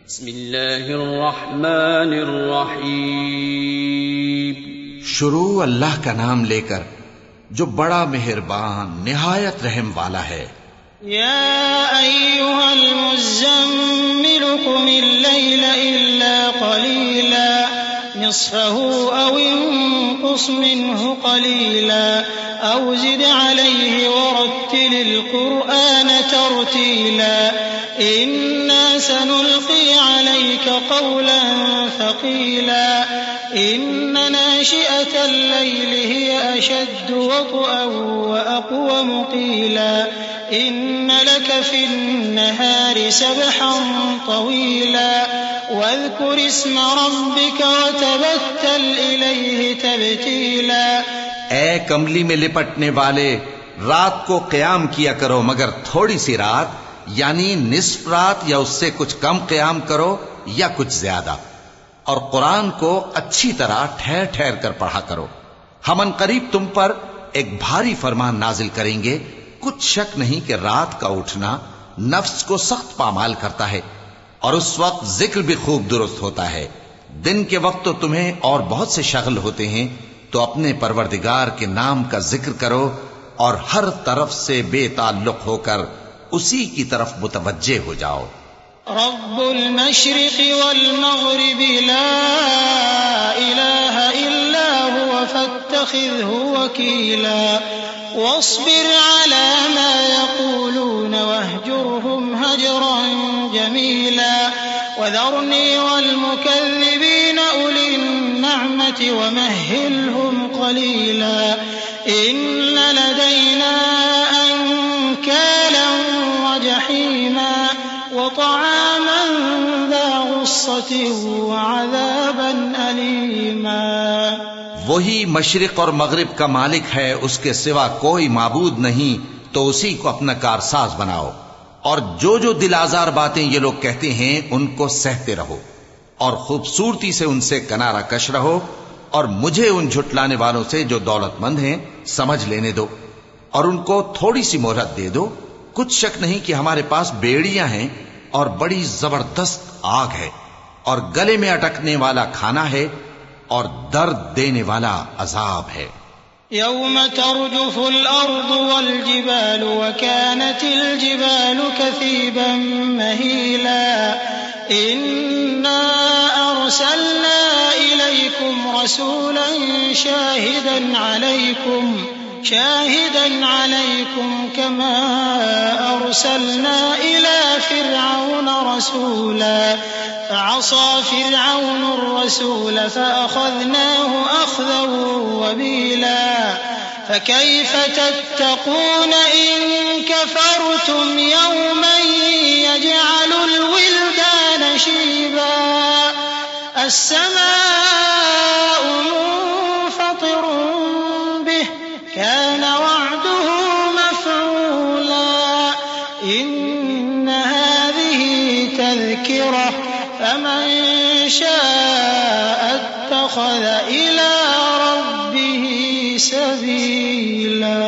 बिस्मिल्लाहिर्रहमानिर्रहीम। शुरू अल्लाह का नाम लेकर जो बड़ा मेहरबान निहायत रहम वाला है। या अय्युहल मुज़्ज़म्मिल क़ुमिल लैला इल्ला क़लीला निस्फ़हु औ इंक़ुस मिन्हु क़लीला औ ज़िद अलैहि वरत्तिलिल क़ुरआन तर्तीला इन्ना सनुल्क़ी अलैका क़ौलन थक़ीला इन्न नाशिअतल लैलि हिय अशद्दु वत्अन व अक़वम क़ीला इन्न लक फ़िन्नहारि सबहन तवीला वज़्कुर इस्म रब्बिक वतबत्तल इलैहि तबतीला। ऐ कमली में लिपटने वाले, रात को क़याम किया करो मगर थोड़ी सी रात, यानी निस्फ रात या उससे कुछ कम क़याम करो या कुछ ज्यादा, और कुरान को अच्छी तरह ठहर ठहर कर पढ़ा करो। हम अनकरीब तुम पर एक भारी फरमान नाजिल करेंगे। कुछ शक नहीं कि रात का उठना नफ्स को सख्त पामाल करता है और उस वक्त जिक्र भी खूब दुरुस्त होता है। दिन के वक्त तो तुम्हें और बहुत से शगल होते हैं, तो अपने परवरदिगार के नाम का जिक्र करो और हर तरफ से बेताल्लुक होकर उसी की तरफ मुतवज्जे हो जाओ। रब्बुल मशरिक़ि वल मग़रिबि ला इलाहा इल्ला हुवा फत्तखिज़हु वकीला वस्बिर अला मा यक़ूलून वहजुरहुम हजरन जमीला वज़रनी वल मुकज़्ज़िबीन उलिन नअमति वमहहिलहुम क़लीला इन्न लदैना अंकालन वजहीमा वतआमन ज़ा गुस्सतिन वअज़ाबन अलीमा। वही मशरिक और मगरिब का मालिक है, उसके सिवा कोई माबूद नहीं, तो उसी को अपना कारसाज बनाओ। और जो दिल आजार बातें ये लोग कहते हैं उनको सहते रहो और खूबसूरती से उनसे किनारा कश रहो, और मुझे उन झुटलाने वालों से जो दौलतमंद हैं समझ लेने दो और उनको थोड़ी सी मोहलत दे दो। कुछ शक नहीं कि हमारे पास बेड़ियां हैं और बड़ी जबरदस्त आग है और गले में अटकने वाला खाना है और दर्द देने वाला अजाब है। यौम तर्जुफुल अर्दु वल जिबालु व कानतिल जिबालु कसीबन महीला इन्ना अरसलना इलैकुम रसूलन शाहिदन अलैकुम कमा अरसलना इला फिरऔन रसूला फअसा फिरऔन الرسول فأخذناه أخذا وبيلا فكيف تتقون إن كفرتم يوما يجعل الولدان شيبا السماء منفطر به كان وعده مفعولا إن هذه تذكرة فمن شاء اتخذ إلى ربه सबीला।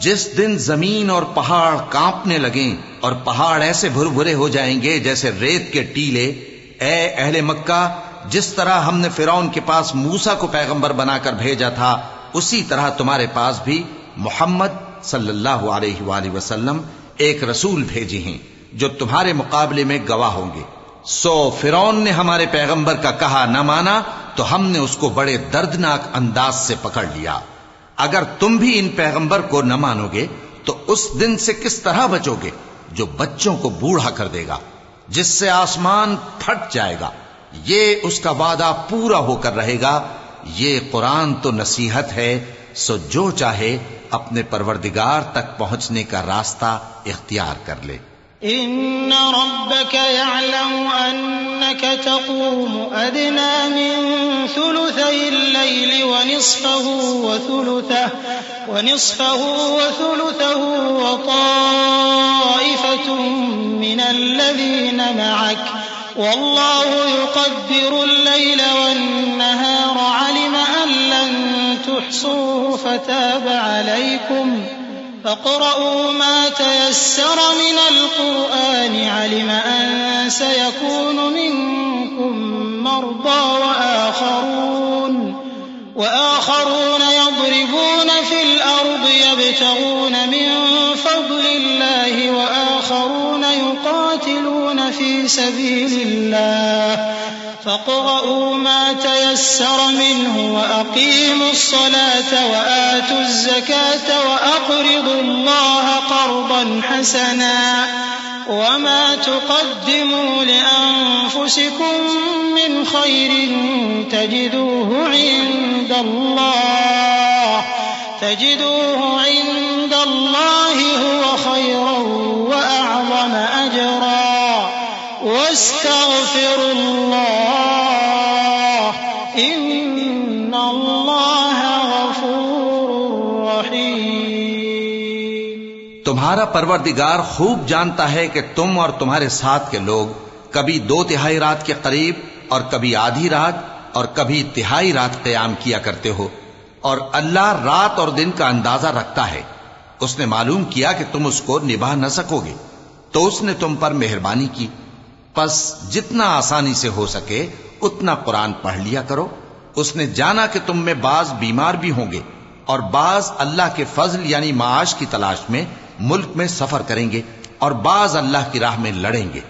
जिस दिन जमीन और पहाड़ कांपने लगें और पहाड़ ऐसे भुरभुरे हो जाएंगे जैसे रेत के टीले, ए अहले मक्का, जिस तरह हमने फिरौन के पास मूसा को पैगंबर बनाकर भेजा था, उसी तरह तुम्हारे पास भी मोहम्मद सल्लल्लाहु अलैहि वसल्लम एक रसूल भेजे हैं जो तुम्हारे मुकाबले में गवाह होंगे। सो फिरौन ने हमारे पैगंबर का कहा न माना तो हमने उसको बड़े दर्दनाक अंदाज से पकड़ लिया। अगर तुम भी इन पैगंबर को न मानोगे तो उस दिन से किस तरह बचोगे जो बच्चों को बूढ़ा कर देगा, जिससे आसमान फट जाएगा। ये उसका वादा पूरा होकर रहेगा। ये कुरान तो नसीहत है, सो जो चाहे अपने परवरदिगार तक पहुंचने का रास्ता इख्तियार कर ले। इन्न रब्बक यअलमु अन्नक तक़ूमु अदना मिन सुलुसैल लैलि व निस्फहु व थुलुथहु व ताइफतुम मिनल लज़ीना मअक वल्लाहु युक़द्दिरुल लैला वन नहारा अलिमा अन लन तुहसूहु फताब अलैकुम فاقرؤوا ما تيسر من القرآن علم أن سيكون منكم مرضى وآخرون يضربون في الأرض يبتغون من فضل الله وآخرون يقاتلون في سبيل الله فاقرؤوا ما تيسر منه وأقيموا الصلاة وآتوا الزكاة وأقرضوا الله قرضا حسنا وما تقدموا لأنفسكم من خير تجدوه عند الله هو خيرا وأعظم أجرا واستغفروا الله إن الله غفور رحيم। तुम्हारा परवरदिगार खूब जानता है कि तुम और तुम्हारे साथ के लोग कभी 2/3 रात के करीब और कभी आधी रात और कभी तिहाई रात क़याम किया करते हो, और अल्लाह रात और दिन का अंदाजा रखता है। उसने मालूम किया कि तुम उसको निभा न सकोगे तो उसने तुम पर मेहरबानी की। बस जितना आसानी से हो सके उतना कुरान पढ़ लिया करो। उसने जाना कि तुम में बाज बीमार भी होंगे और बाज अल्लाह के फजल यानी माश की तलाश में मुल्क में सफर करेंगे और बाज अल्लाह की राह में लड़ेंगे।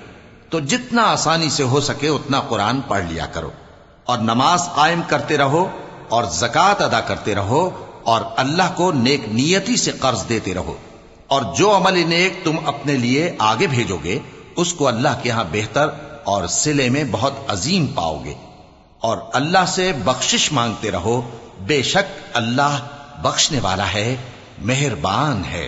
तो जितना आसानी से हो सके उतना कुरान पढ़ लिया करो और नमाज कायम करते रहो और ज़कात अदा करते रहो और अल्लाह को नेक नियति से कर्ज देते रहो, और जो अमल नेक तुम अपने लिए आगे भेजोगे उसको अल्लाह के यहां बेहतर और सिले में बहुत अजीम पाओगे। और अल्लाह से बख्शिश मांगते रहो, बेशक अल्लाह बख्शने वाला है, मेहरबान है।